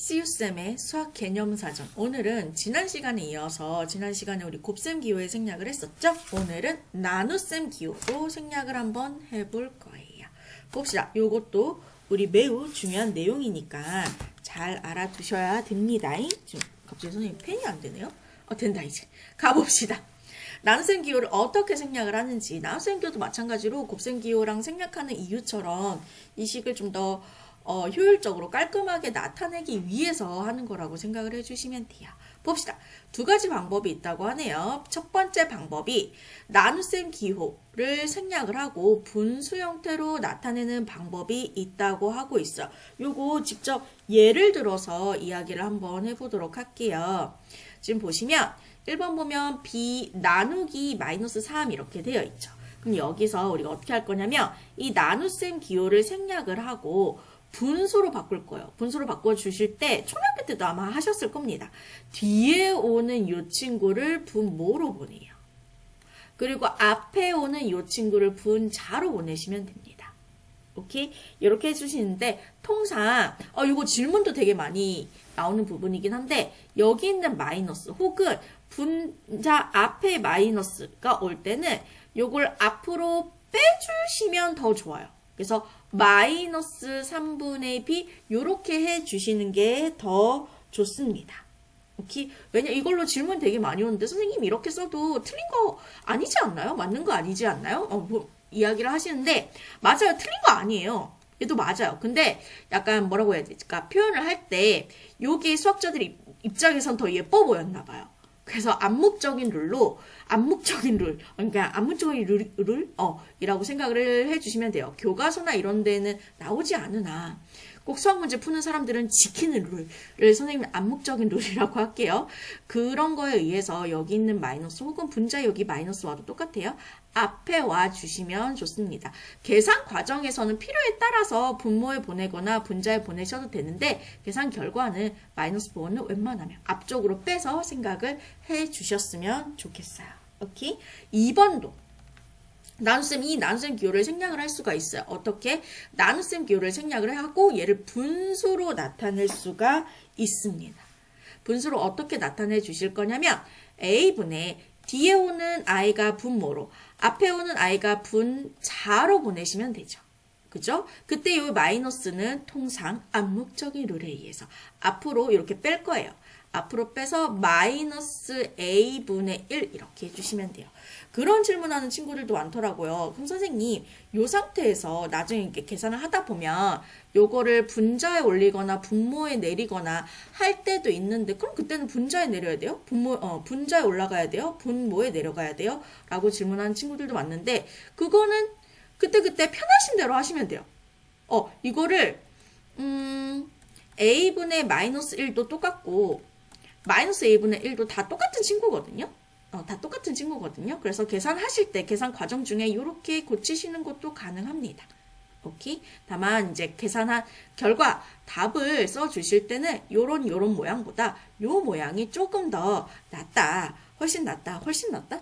CU쌤의 수학 개념 사전. 오늘은 지난 시간에 이어서 지난 시간에 우리 곱셈 기호에 생략을 했었죠? 오늘은 나눗셈 기호로 생략을 한번 해볼 거예요. 봅시다. 요것도 우리 매우 중요한 내용이니까 잘 알아두셔야 됩니다. 지금 갑자기 선생님 펜이 안 되네요? 된다 이제. 가봅시다. 나눗셈 기호를 어떻게 생략을 하는지, 나눗셈 기호도 마찬가지로 곱셈 기호랑 생략하는 이유처럼 이 식을 좀 더 효율적으로 깔끔하게 나타내기 위해서 하는 거라고 생각을 해주시면 돼요. 봅시다. 두 가지 방법이 있다고 하네요. 첫 번째 방법이 나눗셈 기호를 생략을 하고 분수 형태로 나타내는 방법이 있다고 하고 있어요. 요거 직접 예를 들어서 이야기를 한번 해보도록 할게요. 지금 보시면 1번 보면 b 나누기 마이너스 3 이렇게 되어 있죠. 그럼 여기서 우리가 어떻게 할 거냐면 이 나눗셈 기호를 생략을 하고 분수로 바꿀 거예요. 분수로 바꿔주실 때 초등학교 때도 아마 하셨을 겁니다. 뒤에 오는 이 친구를 분모로 보내요. 그리고 앞에 오는 이 친구를 분자로 보내시면 됩니다. 오케이? 이렇게 해주시는데 통상 이거 질문도 되게 많이 나오는 부분이긴 한데 여기 있는 마이너스 혹은 분자 앞에 마이너스가 올 때는 이걸 앞으로 빼주시면 더 좋아요. 그래서 마이너스 3분의 b 이렇게 해주시는 게 더 좋습니다. 오케이? 왜냐 이걸로 질문 되게 많이 오는데 선생님 이렇게 써도 틀린 거 아니지 않나요? 맞는 거 아니지 않나요? 이야기를 하시는데 맞아요. 틀린 거 아니에요. 얘도 맞아요. 근데 약간 뭐라고 해야 될까? 표현을 할 때 여기 수학자들 입장에선 더 예뻐 보였나 봐요. 그래서 암묵적인 룰로 그러니까 암묵적인 이라고 생각을 해주시면 돼요. 교과서나 이런 데는 나오지 않으나 꼭 수학 문제 푸는 사람들은 지키는 룰을 선생님은 암묵적인 룰이라고 할게요. 그런 거에 의해서 여기 있는 마이너스 혹은 분자 여기 마이너스 와도 똑같아요. 앞에 와 주시면 좋습니다. 계산 과정에서는 필요에 따라서 분모에 보내거나 분자에 보내셔도 되는데 계산 결과는 마이너스 부호는 웬만하면 앞쪽으로 빼서 생각을 해 주셨으면 좋겠어요. 오케이? 2번도 이 나눗셈 기호를 생략을 할 수가 있어요. 어떻게? 나눗셈 기호를 생략을 하고 얘를 분수로 나타낼 수가 있습니다. 분수로 어떻게 나타내 주실 거냐면 a분의 뒤에 오는 i가 분모로 앞에 오는 i가 분자로 보내시면 되죠. 그죠? 그때 이 마이너스는 통상 암묵적인 룰에 의해서 앞으로 이렇게 뺄 거예요. 앞으로 빼서 마이너스 a분의 1 이렇게 해주시면 돼요. 그런 질문하는 친구들도 많더라고요. 그럼 선생님 이 상태에서 나중에 이렇게 계산을 하다 보면 요거를 분자에 올리거나 분모에 내리거나 할 때도 있는데 그럼 그때는 분자에 내려야 돼요? 분자에 올라가야 돼요? 분모에 내려가야 돼요? 라고 질문하는 친구들도 많은데 그거는 그때그때 편하신 대로 하시면 돼요. 이거를 a분의 마이너스 1도 똑같고 마이너스 a분의 1도 다 똑같은 친구거든요. 다 똑같은 친구거든요. 그래서 계산하실 때 계산 과정 중에 이렇게 고치시는 것도 가능합니다. 오케이? 다만 이제 계산한 결과 답을 써주실 때는 요런 모양보다 요 모양이 조금 더 낫다. 훨씬 낫다.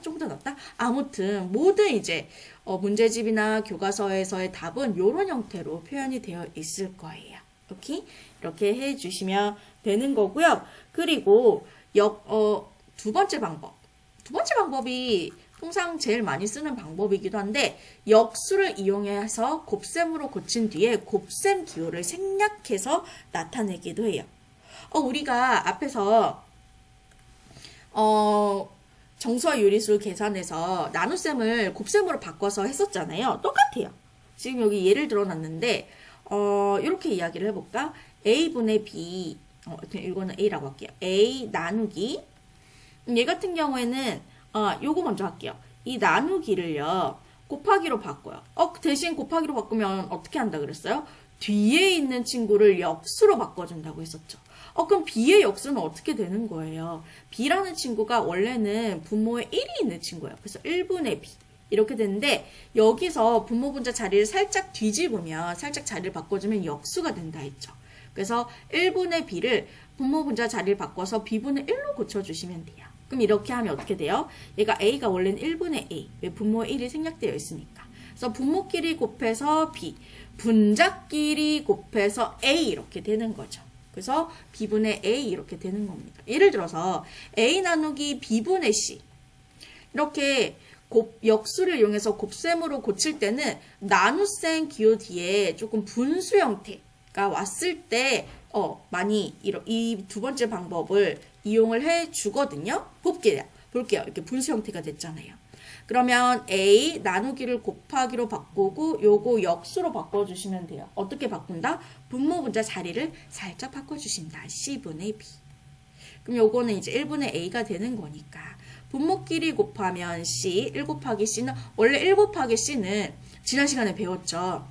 조금 더 낫다. 아무튼 모든 이제 문제집이나 교과서에서의 답은 요런 형태로 표현이 되어 있을 거예요. 오케이? 이렇게 해주시면 되는 거고요. 그리고 두 번째 방법이 통상 제일 많이 쓰는 방법이기도 한데 역수를 이용해서 곱셈으로 고친 뒤에 곱셈 기호를 생략해서 나타내기도 해요. 우리가 앞에서 정수와 유리수 계산해서 나눗셈을 곱셈으로 바꿔서 했었잖아요. 똑같아요. 지금 여기 예를 들어놨는데 이렇게 이야기를 해볼까? a분의 b 이거는 a라고 할게요. a 나누기 얘 같은 경우에는 요거 먼저 할게요. 이 나누기를요 곱하기로 바꿔요. 대신 곱하기로 바꾸면 어떻게 한다 그랬어요? 뒤에 있는 친구를 역수로 바꿔준다고 했었죠. 그럼 b의 역수는 어떻게 되는 거예요? b라는 친구가 원래는 분모에 1이 있는 친구예요. 그래서 1분의 b 이렇게 되는데 여기서 분모 분자 자리를 살짝 뒤집으면 살짝 자리를 바꿔주면 역수가 된다 했죠. 그래서 1분의 b를 분모 분자 자리를 바꿔서 b분의 1로 고쳐주시면 돼요. 그럼 이렇게 하면 어떻게 돼요? 얘가 a가 원래는 1분의 a. 왜 분모에 1이 생략되어 있으니까. 그래서 분모끼리 곱해서 b. 분자끼리 곱해서 a 이렇게 되는 거죠. 그래서 B분의 A 이렇게 되는 겁니다. 예를 들어서 A 나누기 B분의 C 이렇게 역수를 이용해서 곱셈으로 고칠 때는 나눗셈 기호 뒤에 조금 분수 형태가 왔을 때 많이 이 두 번째 방법을 이용을 해 주거든요. 볼게요. 이렇게 분수 형태가 됐잖아요. 그러면 A 나누기를 곱하기로 바꾸고 요거 역수로 바꿔주시면 돼요. 어떻게 바꾼다? 분모 분자 자리를 살짝 바꿔주신다. C분의 B. 그럼 요거는 이제 1분의 A가 되는 거니까 분모끼리 곱하면 C, 1 곱하기 C는 원래 1 곱하기 C는 지난 시간에 배웠죠.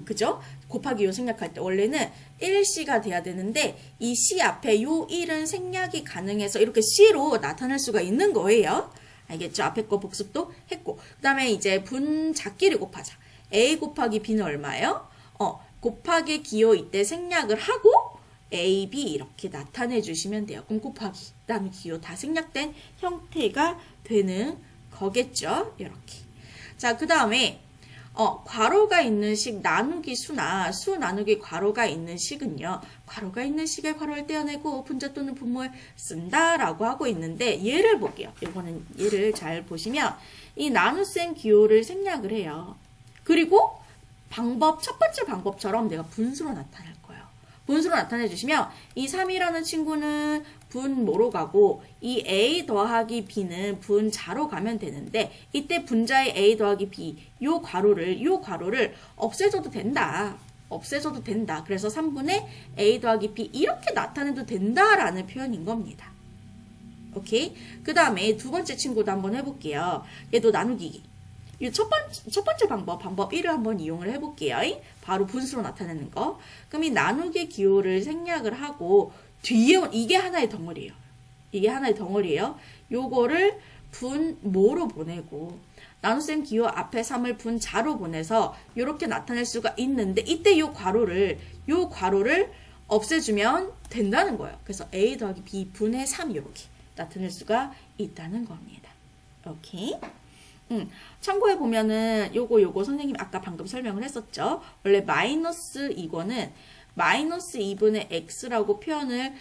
그죠? 곱하기 요 생략할 때 원래는 1C가 돼야 되는데 이 C 앞에 요 1은 생략이 가능해서 이렇게 C로 나타낼 수가 있는 거예요. 알겠죠? 앞에 거 복습도 했고 그 다음에 이제 분자끼리 곱하자. A 곱하기 B는 얼마예요? 곱하기 기호 이때 생략을 하고 A, B 이렇게 나타내 주시면 돼요. 그럼 곱하기, 그 다음에 기호 다 생략된 형태가 되는 거겠죠? 이렇게. 자, 그 다음에 괄호가 있는 식 나누기 수나 수 나누기 괄호가 있는 식은요. 괄호가 있는 식에 괄호를 떼어내고 분자 또는 분모에 쓴다라고 하고 있는데 예를 볼게요. 이거는 예를 잘 보시면 이 나눗셈 기호를 생략을 해요. 그리고 첫 번째 방법처럼 내가 분수로 나타낼 거예요. 분수로 나타내 주시면 이 3이라는 친구는 분모로 가고 이 A 더하기 B는 분자로 가면 되는데 이때 분자의 A 더하기 B 요 괄호를 없애줘도 된다. 그래서 3분의 A 더하기 B 이렇게 나타내도 된다라는 표현인 겁니다. 오케이? 그 다음에 두 번째 친구도 한번 해볼게요. 얘도 나누기. 이 첫 번째 방법 1을 한번 이용을 해볼게요. 바로 분수로 나타내는 거. 그럼 이 나누기 기호를 생략을 하고 뒤에 이게 하나의 덩어리예요. 요거를 분모로 보내고 나눗셈 기호 앞에 3을 분자로 보내서 이렇게 나타낼 수가 있는데 이때 요 괄호를 없애주면 된다는 거예요. 그래서 A 더하기 B 분의 3 이렇게 나타낼 수가 있다는 겁니다. 오케이? 참고해 보면은 요거 선생님이 아까 방금 설명을 했었죠. 원래 마이너스 이거는 마이너스 2분의 x라고 표현을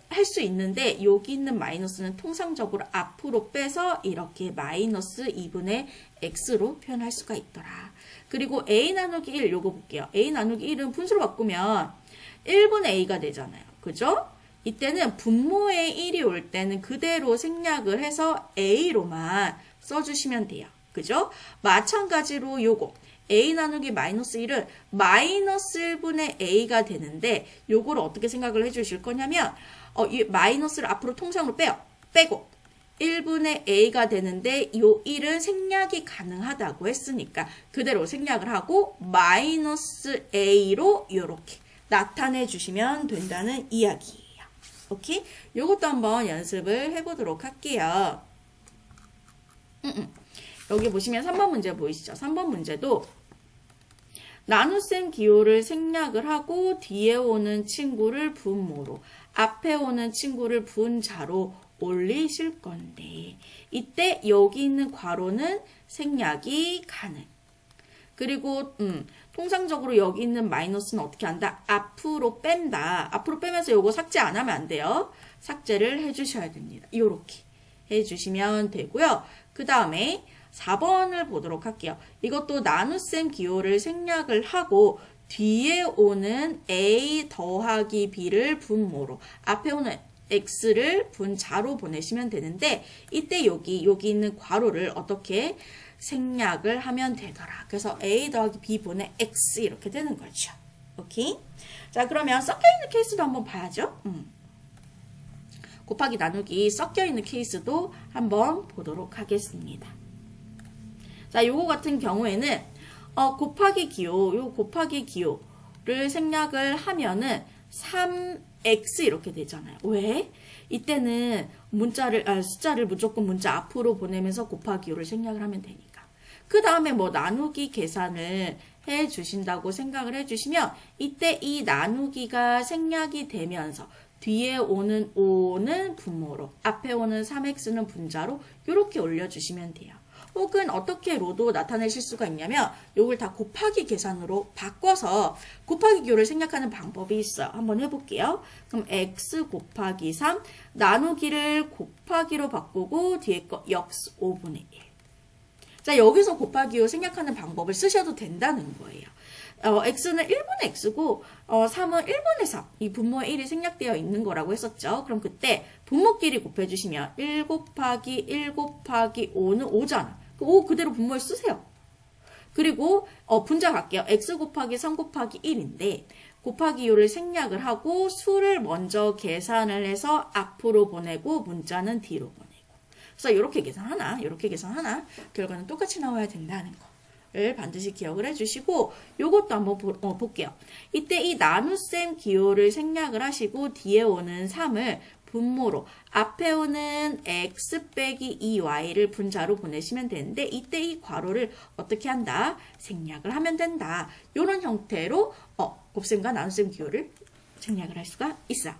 할 수 있는데 여기 있는 마이너스는 통상적으로 앞으로 빼서 이렇게 마이너스 2분의 x로 표현할 수가 있더라. 그리고 a 나누기 1 요거 볼게요. a 나누기 1은 분수로 바꾸면 1분의 a가 되잖아요. 그죠? 이때는 분모의 1이 올 때는 그대로 생략을 해서 a로만 써주시면 돼요. 그죠? 마찬가지로 요거 a 나누기 마이너스 1은 마이너스 1분의 a가 되는데 요거를 어떻게 생각을 해주실 거냐면 이 마이너스를 앞으로 통상으로 빼고 1분의 a가 되는데 요 1은 생략이 가능하다고 했으니까 그대로 생략을 하고 마이너스 a로 요렇게 나타내 주시면 된다는 이야기예요. 오케이? 요것도 한번 연습을 해보도록 할게요. 여기 보시면 3번 문제 보이시죠? 3번 문제도 나눗셈 기호를 생략을 하고 뒤에 오는 친구를 분모로 앞에 오는 친구를 분자로 올리실 건데 이때 여기 있는 괄호는 생략이 가능. 그리고 통상적으로 여기 있는 마이너스는 어떻게 한다? 앞으로 뺀다. 앞으로 빼면서 요거 삭제 안 하면 안 돼요. 삭제를 해주셔야 됩니다. 요렇게 해주시면 되고요. 그 다음에 4번을 보도록 할게요. 이것도 나눗셈 기호를 생략을 하고 뒤에 오는 A 더하기 B를 분모로 앞에 오는 X를 분자로 보내시면 되는데 이때 여기 있는 괄호를 어떻게 생략을 하면 되더라. 그래서 A 더하기 B 분의 X 이렇게 되는 거죠. 오케이? 자, 그러면 섞여있는 케이스도 한번 봐야죠. 곱하기 나누기 섞여있는 케이스도 한번 보도록 하겠습니다. 자, 요거 같은 경우에는 곱하기 기호를 생략을 하면은 3x 이렇게 되잖아요. 왜? 이때는 숫자를 무조건 문자 앞으로 보내면서 곱하기 기호를 생략을 하면 되니까. 그 다음에 뭐 나누기 계산을 해 주신다고 생각을 해 주시면 이때 이 나누기가 생략이 되면서 뒤에 오는 5는 분모로 앞에 오는 3x는 분자로 이렇게 올려주시면 돼요. 혹은 어떻게 로도 나타내실 수가 있냐면 요걸 다 곱하기 계산으로 바꿔서 곱하기 기호를 생략하는 방법이 있어요. 한번 해볼게요. 그럼 x 곱하기 3 나누기를 곱하기로 바꾸고 뒤에 거 역스 5분의 1. 자, 여기서 곱하기로 생략하는 방법을 쓰셔도 된다는 거예요. x는 1분의 x고 3은 1분의 3. 이 분모의 1이 생략되어 있는 거라고 했었죠. 그럼 그때 분모끼리 곱해주시면 1 곱하기 1 곱하기 5는 5잖아. 그 5 그대로 분모에 쓰세요. 그리고 분자 갈게요. x 곱하기 3 곱하기 1인데 곱하기 이유를 생략을 하고 수를 먼저 계산을 해서 앞으로 보내고 문자는 뒤로 보내고. 그래서 이렇게 계산하나 이렇게 계산하나 결과는 똑같이 나와야 된다는 거를 반드시 기억을 해주시고 요것도 한번 볼게요. 이때 이 나눗셈 기호를 생략을 하시고 뒤에 오는 3을 분모로 앞에 오는 x 빼기 2y를 분자로 보내시면 되는데 이때 이 괄호를 어떻게 한다? 생략을 하면 된다. 이런 형태로 곱셈과 나눗셈 기호를 생략을 할 수가 있어요.